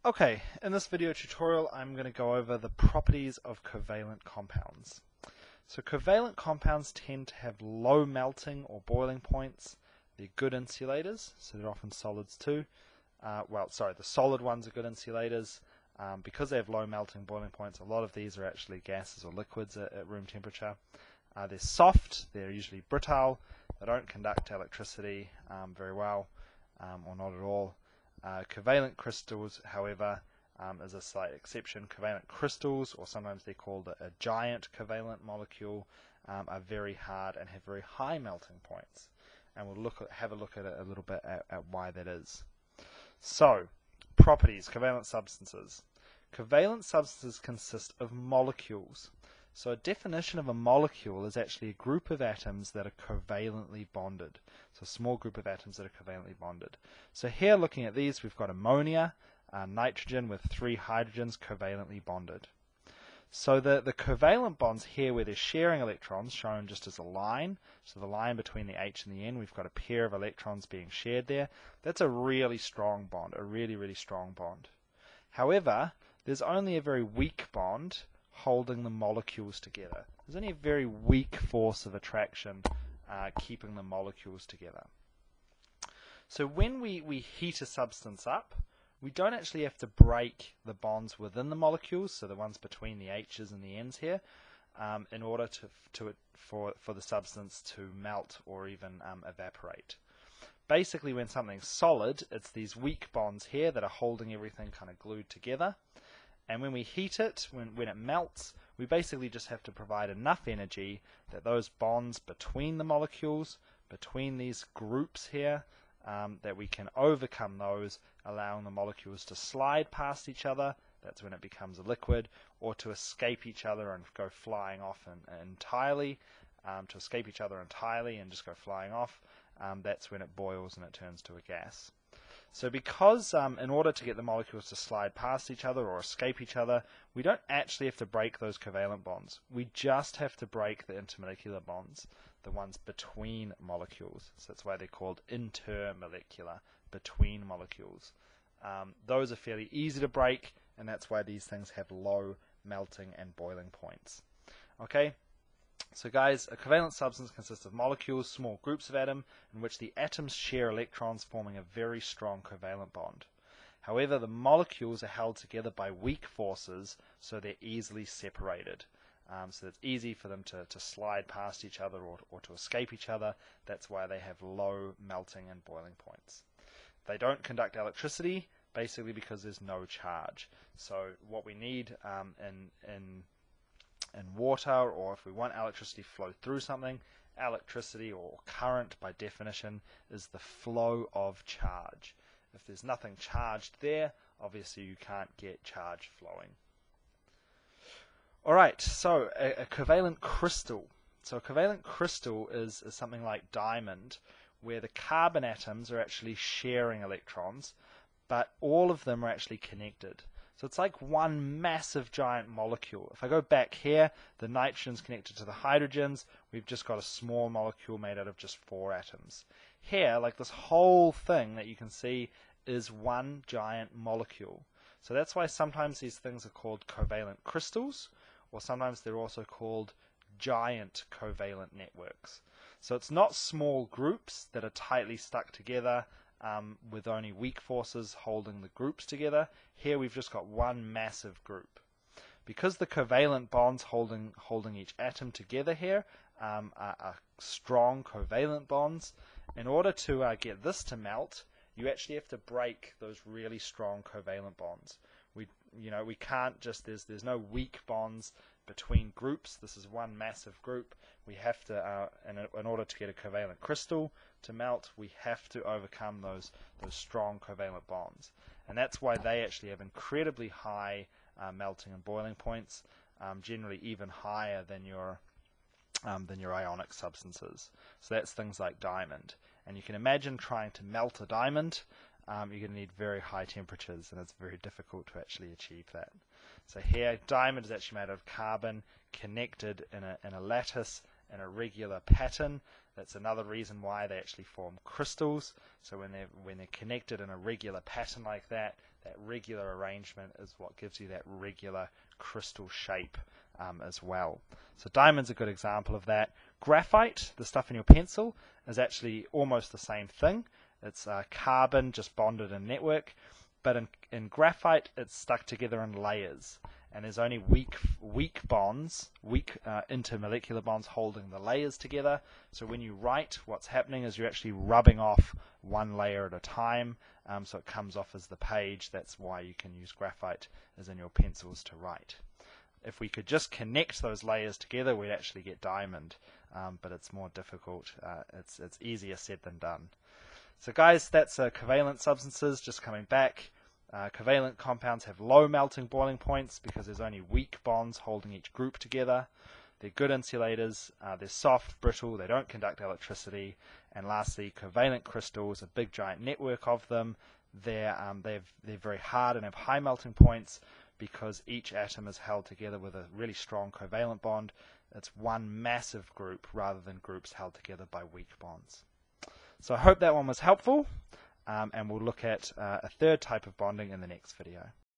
Okay, in this video tutorial I'm going to go over the properties of covalent compounds. So covalent compounds tend to have low melting or boiling points. They're good insulators, so they're often solids too. The solid ones are good insulators. Because they have low melting boiling points, a lot of these are actually gases or liquids at room temperature. They're soft, they're usually brittle, they don't conduct electricity very well, or not at all. Covalent crystals, however, is a slight exception. Covalent crystals, or sometimes they're called a giant covalent molecule, are very hard and have very high melting points. And we'll have a look at it a little bit at why that is. So, properties, covalent substances. Covalent substances consist of molecules. So a definition of a molecule is actually a group of atoms that are covalently bonded. So a small group of atoms that are covalently bonded. So here, looking at these, we've got ammonia, nitrogen with 3 hydrogens covalently bonded. So the covalent bonds here where they're sharing electrons, shown just as a line, so the line between the H and the N, we've got a pair of electrons being shared there. That's a really strong bond, a really, really strong bond. However, there's only a very weak bond holding the molecules together. There's only a very weak force of attraction keeping the molecules together. So when we heat a substance up, we don't actually have to break the bonds within the molecules, so the ones between the H's and the N's here, in order for the substance to melt or even evaporate. Basically, when something's solid, it's these weak bonds here that are holding everything kind of glued together. And when we heat it, when it melts, we basically just have to provide enough energy that those bonds between the molecules, between these groups here, that we can overcome those, allowing the molecules to slide past each other. That's when it becomes a liquid, or to escape each other and go flying off entirely. To escape each other entirely and just go flying off, that's when it boils and it turns to a gas. So because in order to get the molecules to slide past each other or escape each other, we don't actually have to break those covalent bonds. We just have to break the intermolecular bonds, the ones between molecules. So that's why they're called intermolecular, between molecules. Those are fairly easy to break, and that's why these things have low melting and boiling points. Okay? So guys, a covalent substance consists of molecules, small groups of atoms, in which the atoms share electrons, forming a very strong covalent bond. However, the molecules are held together by weak forces, so they're easily separated. So it's easy for them to slide past each other or to escape each other. That's why they have low melting and boiling points. They don't conduct electricity, basically because there's no charge. So what we need in water, or if we want electricity to flow through something, electricity or current by definition is the flow of charge. If there's nothing charged there, obviously you can't get charge flowing. Alright, so a covalent crystal. So a covalent crystal is something like diamond, where the carbon atoms are actually sharing electrons, but all of them are actually connected. So it's like one massive giant molecule. If I go back here, the nitrogen's connected to the hydrogens. We've just got a small molecule made out of just 4 atoms. Here, like this whole thing that you can see is one giant molecule. So that's why sometimes these things are called covalent crystals, or sometimes they're also called giant covalent networks. So it's not small groups that are tightly stuck together, with only weak forces holding the groups together. Here we've just got one massive group. Because the covalent bonds holding each atom together here are strong covalent bonds, in order to get this to melt, you actually have to break those really strong covalent bonds. We can't just, there's no weak bonds between groups. This is one massive group. We have to, in order to get a covalent crystal to melt, we have to overcome those strong covalent bonds. And that's why they actually have incredibly high melting and boiling points, generally even higher than your ionic substances. So that's things like diamond. And you can imagine trying to melt a diamond. You're going to need very high temperatures, and it's very difficult to actually achieve that. So here, diamond is actually made out of carbon, connected in a lattice in a regular pattern. That's another reason why they actually form crystals. So when they're connected in a regular pattern like that, that regular arrangement is what gives you that regular crystal shape as well. So diamond's a good example of that. Graphite, the stuff in your pencil, is actually almost the same thing. It's carbon just bonded in network, but in graphite it's stuck together in layers, and there's only weak bonds, intermolecular bonds holding the layers together. So when you write, what's happening is you're actually rubbing off one layer at a time, so it comes off as the page. That's why you can use graphite as in your pencils to write. If we could just connect those layers together, we'd actually get diamond, but it's more difficult. It's easier said than done. So guys, that's covalent substances. Just coming back, covalent compounds have low melting boiling points because there's only weak bonds holding each group together. They're good insulators. They're soft, brittle. They don't conduct electricity. And lastly, covalent crystals, a big giant network of them. They're very hard and have high melting points because each atom is held together with a really strong covalent bond. It's one massive group rather than groups held together by weak bonds. So I hope that one was helpful, and we'll look at a third type of bonding in the next video.